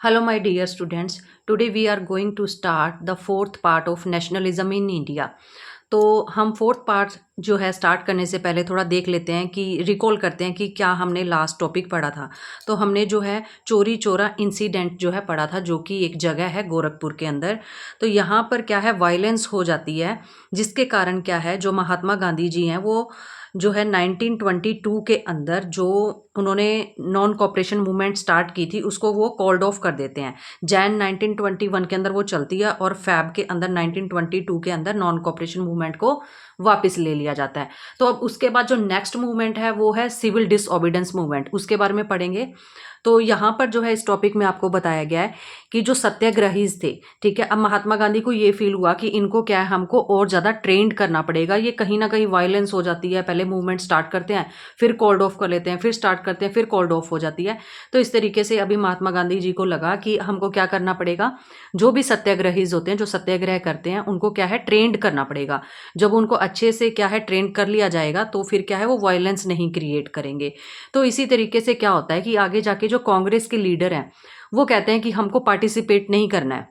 Hello, my dear students. Today we are going to start the fourth part of nationalism in India. तो हम fourth part जो है start करने से पहले थोड़ा देख लेते हैं कि रिकॉल करते हैं कि क्या हमने लास्ट टॉपिक पढ़ा था। तो हमने जो है चोरी चोरा इंसिडेंट जो है पढ़ा था, जो कि एक जगह है गोरखपुर के अंदर। तो यहाँ पर क्या है, वायलेंस हो जाती है, जिसके कारण क्या है, जो महात्मा गांधी जी हैं वो जो है 1922 के अंदर जो उन्होंने नॉन कॉपरेशन मूवमेंट स्टार्ट की थी उसको वो कॉल्ड ऑफ कर देते हैं। जैन 1921 के अंदर वो चलती है और फैब के अंदर 1922 के अंदर नॉन कॉपरेशन मूवमेंट को वापस ले लिया जाता है। तो अब उसके बाद जो नेक्स्ट मूवमेंट है वो है सिविल डिसओबीडेंस मूवमेंट, उसके बारे में पढ़ेंगे। तो यहाँ पर जो है इस टॉपिक में आपको बताया गया है कि जो सत्याग्रहीज थे, ठीक है, अब महात्मा गांधी को ये फील हुआ कि इनको क्या है, हमको और ज़्यादा ट्रेंड करना पड़ेगा, ये कहीं ना कहीं वायलेंस हो जाती है, पहले मूवमेंट स्टार्ट करते हैं फिर कॉल्ड ऑफ कर लेते हैं, फिर स्टार्ट करते हैं फिर कॉल्ड ऑफ हो जाती है। तो इस तरीके से अभी महात्मा गांधी जी को लगा कि हमको क्या करना पड़ेगा, जो भी सत्याग्रहीज होते हैं, जो सत्याग्रह करते हैं, उनको क्या है ट्रेंड करना पड़ेगा। जब उनको अच्छे से क्या है ट्रेंड कर लिया जाएगा तो फिर क्या है वो वायलेंस नहीं क्रिएट करेंगे। तो इसी तरीके से क्या होता है कि आगे जाके जो कांग्रेस के लीडर हैं वो कहते हैं कि हमको पार्टिसिपेट नहीं करना है,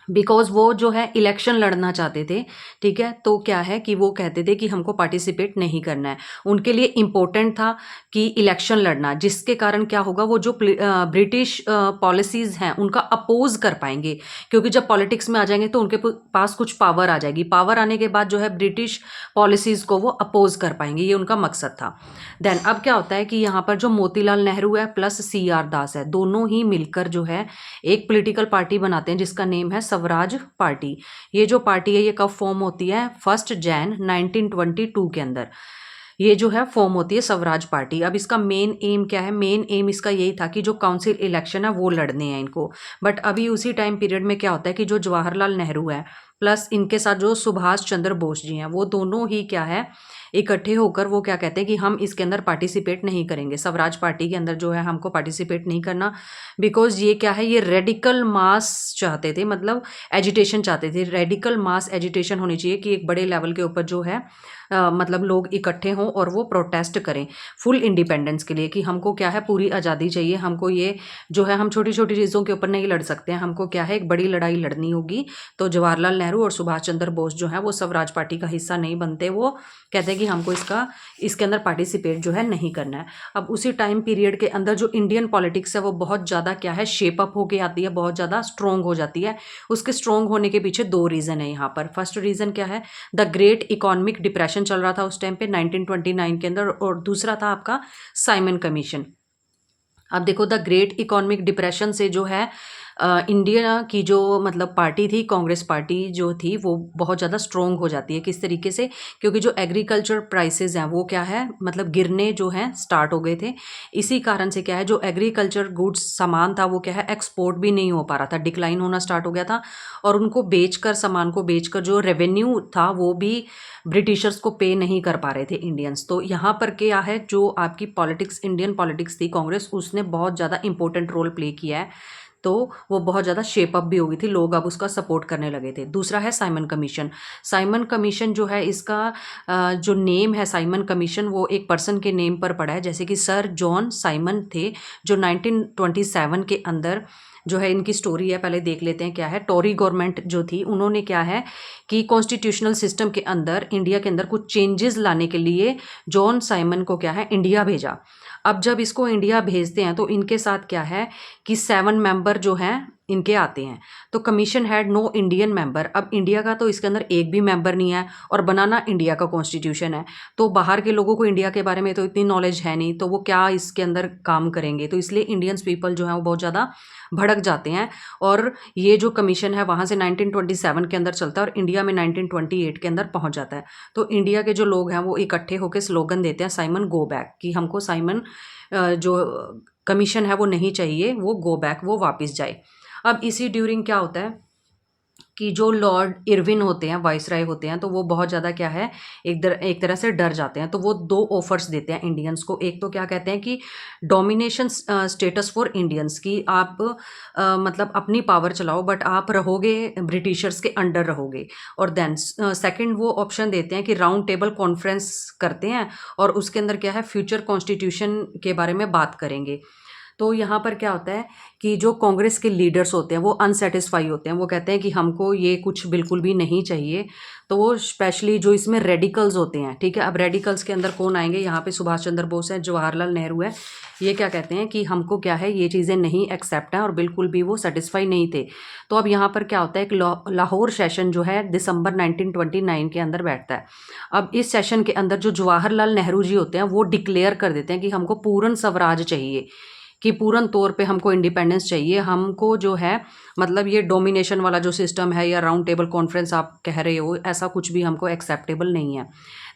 बिकॉज वो जो है इलेक्शन लड़ना चाहते थे। ठीक है, तो क्या है कि वो कहते थे कि हमको पार्टिसिपेट नहीं करना है, उनके लिए इम्पोर्टेंट था कि इलेक्शन लड़ना, जिसके कारण क्या होगा, वो जो ब्रिटिश पॉलिसीज़ हैं उनका अपोज कर पाएंगे, क्योंकि जब पॉलिटिक्स में आ जाएंगे तो उनके पास कुछ पावर आ जाएगी, पावर आने के बाद जो है ब्रिटिश पॉलिसीज़ को वो अपोज कर पाएंगे, ये उनका मकसद था। देन अब क्या होता है कि यहाँ पर जो मोतीलाल नेहरू है प्लस CR दास है, दोनों ही मिलकर जो है एक पॉलिटिकल पार्टी बनाते हैं जिसका नेम है स्वराज पार्टी। ये जो पार्टी है ये कब फॉर्म होती है, 1 जैन 1922 के अंदर ये जो है फॉर्म होती है स्वराज पार्टी। अब इसका मेन एम क्या है, मेन एम इसका यही था कि जो काउंसिल इलेक्शन है वो लड़ने हैं इनको। बट अभी उसी टाइम पीरियड में क्या होता है कि जो जवाहरलाल नेहरू है प्लस इनके साथ जो सुभाष चंद्र बोस जी हैं, वो दोनों ही क्या है इकट्ठे होकर वो क्या कहते हैं कि हम इसके अंदर पार्टिसिपेट नहीं करेंगे, स्वराज पार्टी के अंदर जो है हमको पार्टिसिपेट नहीं करना। बिकॉज ये क्या है, ये रेडिकल मास चाहते थे, मतलब एजिटेशन चाहते थे, रेडिकल मास एजिटेशन होनी चाहिए कि एक बड़े लेवल के ऊपर जो है मतलब लोग इकट्ठे हों और वो प्रोटेस्ट करें फुल इंडिपेंडेंस के लिए, कि हमको क्या है पूरी आज़ादी चाहिए, हमको ये जो है हम छोटी छोटी चीज़ों के ऊपर नहीं लड़ सकते हैं, हमको क्या है एक बड़ी लड़ाई लड़नी होगी। तो जवाहरलाल नेहरू और सुभाष चंद्र बोस जो है वो स्वराज पार्टी का हिस्सा नहीं बनते, वो कहते हैं कि हमको इसके अंदर पार्टिसिपेट जो है नहीं करना है। अब उसी टाइम पीरियड के अंदर जो इंडियन पॉलिटिक्स है वो बहुत ज़्यादा क्या है शेप अप होके आती है, बहुत ज़्यादा स्ट्रॉन्ग हो जाती है। उसके स्ट्रॉन्ग होने के पीछे दो रीज़न है यहाँ पर। फर्स्ट रीज़न क्या है, द ग्रेट इकोनॉमिक डिप्रेशन चल रहा था उस टाइम पे 1929 के अंदर, और दूसरा था आपका साइमन कमीशन। अब देखो द ग्रेट इकोनॉमिक डिप्रेशन से जो है इंडिया की जो मतलब पार्टी थी, कांग्रेस पार्टी जो थी वो बहुत ज़्यादा स्ट्रॉन्ग हो जाती है। किस तरीके से, क्योंकि जो एग्रीकल्चर प्राइसेस हैं वो क्या है मतलब गिरने जो हैं स्टार्ट हो गए थे। इसी कारण से क्या है जो एग्रीकल्चर गुड्स सामान था वो क्या है एक्सपोर्ट भी नहीं हो पा रहा था, डिक्लाइन होना स्टार्ट हो गया था, और उनको बेचकर, सामान को बेचकर जो रेवेन्यू था वो भी ब्रिटिशर्स को पे नहीं कर पा रहे थे इंडियंस। तो यहाँ पर क्या है, जो आपकी पॉलिटिक्स, इंडियन पॉलिटिक्स थी कांग्रेस, उसने बहुत ज़्यादा इंपॉर्टेंट रोल प्ले किया है। तो वो बहुत ज़्यादा शेप अप भी हो गई थी, लोग अब उसका सपोर्ट करने लगे थे। दूसरा है साइमन कमीशन। साइमन कमीशन जो है इसका जो नेम है साइमन कमीशन, वो एक पर्सन के नेम पर पड़ा है, जैसे कि सर जॉन साइमन थे, जो 1927 के अंदर जो है इनकी स्टोरी है। पहले देख लेते हैं क्या है। टोरी गवर्नमेंट जो थी उन्होंने क्या है कि कॉन्स्टिट्यूशनल सिस्टम के अंदर, इंडिया के अंदर कुछ चेंजेस लाने के लिए जॉन साइमन को क्या है इंडिया भेजा। अब जब इसको इंडिया भेजते हैं तो इनके साथ क्या है कि 7 मेंबर जो हैं इनके आते हैं। तो commission had no Indian member. अब इंडिया का तो इसके अंदर एक भी मेंबर नहीं है, और बनाना इंडिया का कॉन्स्टिट्यूशन है, तो बाहर के लोगों को इंडिया के बारे में तो इतनी नॉलेज है नहीं, तो वो क्या इसके अंदर काम करेंगे। तो इसलिए इंडियंस पीपल जो है वो बहुत ज़्यादा भड़क जाते हैं, और ये जो कमीशन है वहाँ से 1927 के अंदर चलता है और इंडिया में 1928 के अंदर पहुँच जाता है। तो इंडिया के जो लोग हैं वो इकट्ठे होकर स्लोगन देते हैं साइमन गो बैक, कि हमको साइमन जो कमीशन है वो नहीं चाहिए, वो गो बैक, वो वापस जाए। अब इसी ड्यूरिंग क्या होता है कि जो लॉर्ड इरविन होते हैं, वाइसराय होते हैं, तो वो बहुत ज़्यादा क्या है एक तरह से डर जाते हैं। तो वो 2 ऑफर्स देते हैं इंडियंस को। एक तो क्या कहते हैं कि डोमिनेशन स्टेटस फॉर इंडियंस, की आप मतलब अपनी पावर चलाओ बट आप रहोगे ब्रिटिशर्स के अंडर रहोगे। और देन सेकंड वो ऑप्शन देते हैं कि राउंड टेबल कॉन्फ्रेंस करते हैं, और उसके अंदर क्या है फ्यूचर कॉन्स्टिट्यूशन के बारे में बात करेंगे। तो यहाँ पर क्या होता है कि जो कांग्रेस के लीडर्स होते हैं वो अनसेटिस्फाई होते हैं, वो कहते हैं कि हमको ये कुछ बिल्कुल भी नहीं चाहिए। तो वो स्पेशली जो इसमें रेडिकल्स होते हैं, ठीक है, अब रेडिकल्स के अंदर कौन आएंगे, यहाँ पे सुभाष चंद्र बोस है, जवाहरलाल नेहरू है, ये क्या कहते हैं कि हमको क्या है, ये चीज़ें नहीं एक्सेप्ट हैं और बिल्कुल भी वो सेटिस्फाई नहीं थे। तो अब यहाँ पर क्या होता है, एक लाहौर सेशन जो है दिसंबर 1929 के अंदर बैठता है। अब इस सेशन के अंदर जो जवाहरलाल नेहरू जी होते हैं वो डिक्लेयर कर देते हैं कि हमको पूर्ण स्वराज चाहिए, कि पूर्ण तौर पे हमको इंडिपेंडेंस चाहिए, हमको जो है मतलब ये डोमिनेशन वाला जो सिस्टम है या राउंड टेबल कॉन्फ्रेंस आप कह रहे हो, ऐसा कुछ भी हमको एक्सेप्टेबल नहीं है।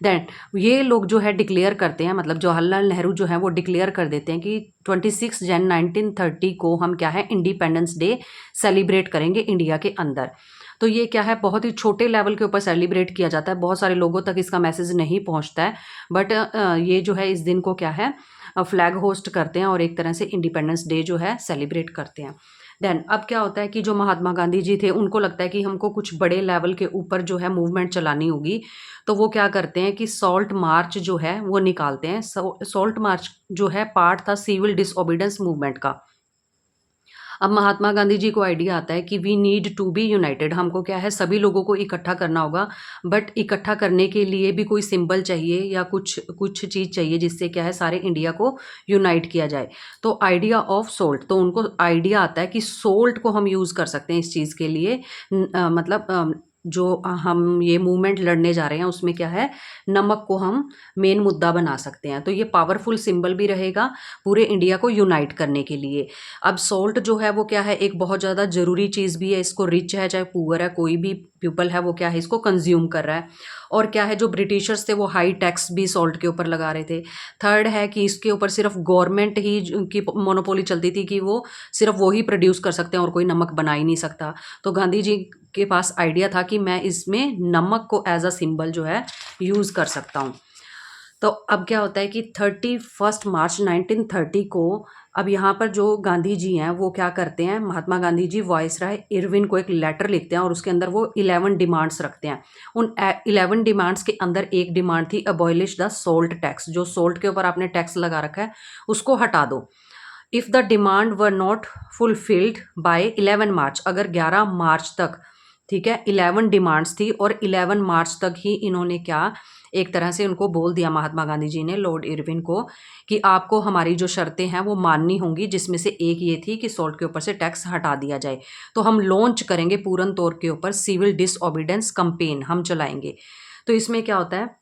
दैन ये लोग जो है डिक्लेयर करते हैं, मतलब जवाहरलाल नेहरू जो है वो डिक्लेयर कर देते हैं कि 26 जन 1930 को हम क्या है इंडिपेंडेंस डे सेलिब्रेट करेंगे इंडिया के अंदर। तो ये क्या है, बहुत ही छोटे लेवल के ऊपर सेलिब्रेट किया जाता है, बहुत सारे लोगों तक इसका मैसेज नहीं पहुंचता है, बट ये जो है इस दिन को क्या है फ्लैग होस्ट करते हैं और एक तरह से इंडिपेंडेंस डे जो है सेलिब्रेट करते हैं। देन अब क्या होता है कि जो महात्मा गांधी जी थे उनको लगता है कि हमको कुछ बड़े लेवल के ऊपर जो है मूवमेंट चलानी होगी, तो वो क्या करते हैं कि सॉल्ट मार्च जो है वो निकालते हैं। सॉल्ट मार्च जो है पार्ट था सिविल डिसओबीडेंस मूवमेंट का। अब महात्मा गांधी जी को आइडिया आता है कि we need to be united, हमको क्या है सभी लोगों को इकट्ठा करना होगा, बट इकट्ठा करने के लिए भी कोई सिंबल चाहिए या कुछ कुछ चीज़ चाहिए जिससे क्या है सारे इंडिया को यूनाइट किया जाए। तो आइडिया ऑफ सोल्ट, तो उनको आइडिया आता है कि सोल्ट को हम यूज़ कर सकते हैं इस चीज़ के लिए, मतलब जो हम ये मूवमेंट लड़ने जा रहे हैं उसमें क्या है नमक को हम मेन मुद्दा बना सकते हैं। तो ये पावरफुल सिंबल भी रहेगा पूरे इंडिया को यूनाइट करने के लिए। अब सॉल्ट जो है वो क्या है एक बहुत ज़्यादा ज़रूरी चीज़ भी है, इसको रिच है चाहे पुअर है कोई भी पीपल है वो क्या है इसको कंज्यूम कर रहा है। और क्या है जो ब्रिटिशर्स थे वो हाई टैक्स भी सॉल्ट के ऊपर लगा रहे थे। थर्ड है कि इसके ऊपर सिर्फ गवर्नमेंट ही की मोनोपोली चलती थी कि वो सिर्फ वो ही प्रोड्यूस कर सकते हैं और कोई नमक बना ही नहीं सकता। तो गांधी जी के पास आइडिया था कि मैं इसमें नमक को एज अ सिंबल जो है यूज़ कर सकता हूँ। तो अब क्या होता है कि 31 मार्च 1930 को अब यहाँ पर जो गांधी जी हैं वो क्या करते हैं, महात्मा गांधी जी वायसराय इरविन को एक लेटर लिखते हैं और उसके अंदर वो 11 डिमांड्स रखते हैं। उन 11 डिमांड्स के अंदर एक डिमांड थी अबॉलिश द सोल्ट टैक्स, जो सोल्ट के ऊपर आपने टैक्स लगा रखा है उसको हटा दो। If the demand were not fulfilled by 11 मार्च, अगर 11 मार्च तक, ठीक है 11 डिमांड्स थी और 11 मार्च तक ही इन्होंने क्या एक तरह से उनको बोल दिया महात्मा गांधी जी ने लॉर्ड इरविन को कि आपको हमारी जो शर्तें हैं वो माननी होंगी, जिसमें से एक ये थी कि सॉल्ट के ऊपर से टैक्स हटा दिया जाए। तो हम लॉन्च करेंगे पूर्ण तौर के ऊपर सिविल डिसओबीडेंस कैंपेन हम चलाएंगे। तो इसमें क्या होता है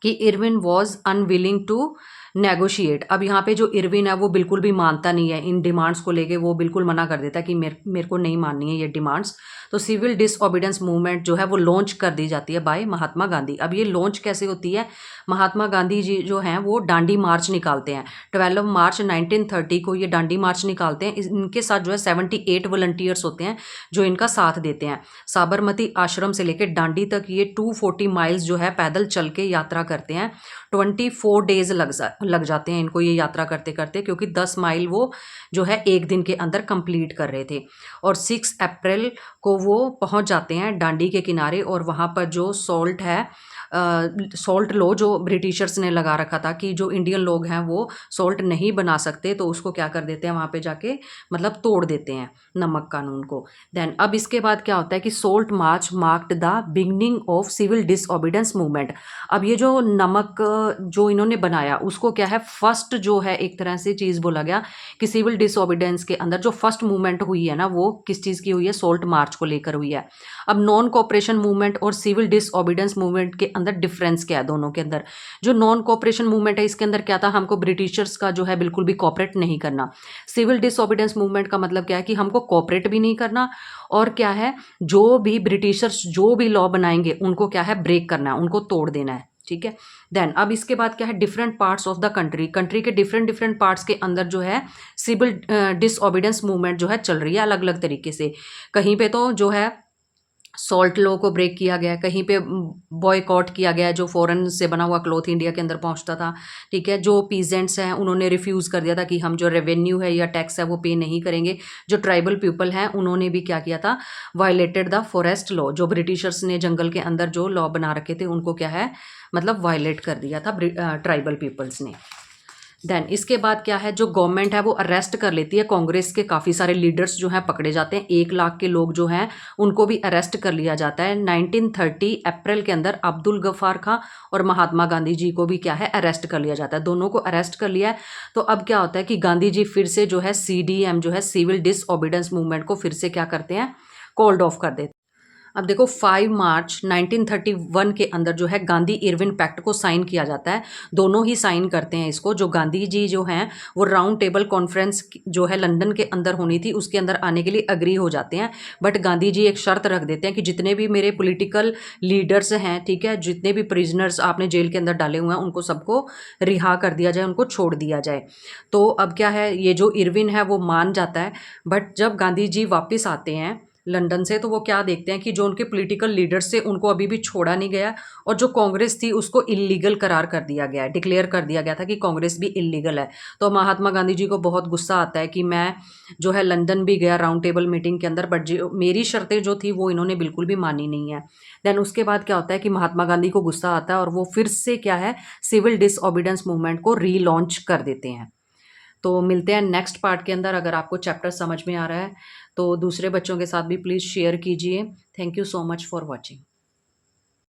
कि Irwin was unwilling to negotiate. अब यहाँ पे जो इरविन है वो बिल्कुल भी मानता नहीं है इन डिमांड्स को लेके, वो बिल्कुल मना कर देता है कि मेरे को नहीं माननी है ये डिमांड्स। तो सिविल डिसओबीडेंस मूवमेंट जो है वो लॉन्च कर दी जाती है बाय महात्मा गांधी। अब ये लॉन्च कैसे होती है, महात्मा गांधी जी जो हैं वो डांडी मार्च निकालते हैं 12 मार्च 1930 को, ये डांडी मार्च निकालते हैं। इनके साथ जो है 78 वॉलंटियर्स होते हैं जो इनका साथ देते हैं। साबरमती आश्रम से लेकर डांडी तक ये 240 माइल्स जो है पैदल चल के यात्रा करते हैं। 24 डेज लग जाते हैं इनको ये यात्रा करते करते, क्योंकि 10 माइल वो जो है एक दिन के अंदर कंप्लीट कर रहे थे। और 6 अप्रैल को वो पहुंच जाते हैं डांडी के किनारे और वहाँ पर जो सॉल्ट है सॉल्ट लॉ जो ब्रिटिशर्स ने लगा रखा था कि जो इंडियन लोग हैं वो सॉल्ट नहीं बना सकते, तो उसको क्या कर देते हैं वहाँ पे जाके मतलब तोड़ देते हैं नमक कानून को। देन अब इसके बाद क्या होता है कि salt march marked the beginning of civil disobedience movement. अब ये जो नमक जो इन्होंने बनाया उसको क्या है फर्स्ट जो है एक तरह से चीज़ बोला गया कि सिविल डिसओबीडेंस के अंदर जो फर्स्ट मूवमेंट हुई है ना वो किस चीज़ की हुई है, सॉल्ट मार्च को लेकर हुई है। अब नॉन कोऑपरेशन मूवमेंट और सिविल डिसओबीडेंस मूवमेंट के अंदर डिफरेंस क्या है दोनों के अंदर। जो नॉन कोऑपरेशन मूवमेंट है इसके अंदर क्या था, हमको ब्रिटिशर्स का जो है बिल्कुल भी कोऑपरेट नहीं करना। सिविल डिसओबीडेंस मूवमेंट का मतलब क्या है कि हमको कोऑपरेट भी नहीं करना और क्या है जो भी ब्रिटिशर्स जो भी लॉ बनाएंगे उनको क्या है ब्रेक करना है, उनको तोड़ देना है, ठीक है। देन अब इसके बाद क्या है different parts of the country, country के डिफरेंट डिफरेंट पार्ट्स के अंदर जो है सिविल डिसओबीडेंस मूवमेंट जो है चल रही है अलग अलग तरीके से। कहीं पे तो जो है सॉल्ट लॉ को ब्रेक किया गया, कहीं पे बॉयकॉट किया गया जो फॉरेन से बना हुआ क्लॉथ इंडिया के अंदर पहुंचता था, ठीक है। जो पीजेंट्स हैं उन्होंने रिफ्यूज़ कर दिया था कि हम जो रेवेन्यू है या टैक्स है वो पे नहीं करेंगे। जो ट्राइबल पीपल हैं उन्होंने भी क्या किया था, वायलेटेड द फॉरेस्ट लॉ, जो ब्रिटिशर्स ने जंगल के अंदर जो लॉ बना रखे थे उनको क्या है मतलब वायलेट कर दिया था ट्राइबल पीपल्स ने। देन इसके बाद क्या है, जो गवर्नमेंट है वो अरेस्ट कर लेती है कांग्रेस के काफ़ी सारे लीडर्स जो हैं पकड़े जाते हैं, 1 लाख के लोग जो हैं उनको भी अरेस्ट कर लिया जाता है। 1930 अप्रैल के अंदर अब्दुल गफ्फार खां और महात्मा गांधी जी को भी क्या है अरेस्ट कर लिया जाता है, दोनों को अरेस्ट कर लिया है। तो अब क्या होता है कि गांधी जी फिर से जो है CDM जो है सिविल डिसओबीडेंस मूवमेंट को फिर से क्या करते हैं, कॉल्ड ऑफ कर देते हैं। अब देखो 5 मार्च 1931 के अंदर जो है गांधी इरविन पैक्ट को साइन किया जाता है, दोनों ही साइन करते हैं इसको। जो गांधी जी जो हैं वो राउंड टेबल कॉन्फ्रेंस जो है लंदन के अंदर होनी थी उसके अंदर आने के लिए अग्री हो जाते हैं, बट गांधी जी एक शर्त रख देते हैं कि जितने भी मेरे पॉलिटिकल लीडर्स हैं, ठीक है, जितने भी प्रिजनर्स आपने जेल के अंदर डाले हुए हैं उनको सबको रिहा कर दिया जाए, उनको छोड़ दिया जाए। तो अब क्या है, ये जो इरविन है वो मान जाता है, बट जब गांधी जी वापस आते हैं लंदन से तो वो क्या देखते हैं कि जो उनके पॉलिटिकल लीडर्स थे उनको अभी भी छोड़ा नहीं गया, और जो कांग्रेस थी उसको इलीगल करार कर दिया गया है, डिक्लेयर कर दिया गया था कि कांग्रेस भी इलीगल है। तो महात्मा गांधी जी को बहुत गुस्सा आता है कि मैं जो है लंदन भी गया राउंड टेबल मीटिंग के अंदर, बट जो मेरी शर्तें जो थी वो इन्होंने बिल्कुल भी मानी नहीं है। देन उसके बाद क्या होता है कि महात्मा गांधी को गुस्सा आता है और वो फिर से क्या है सिविल डिसओबीडेंस मूवमेंट को रीलॉन्च कर देते हैं। तो मिलते हैं नेक्स्ट पार्ट के अंदर। अगर आपको चैप्टर समझ में आ रहा है तो दूसरे बच्चों के साथ भी प्लीज़ शेयर कीजिए। Thank you so much for watching.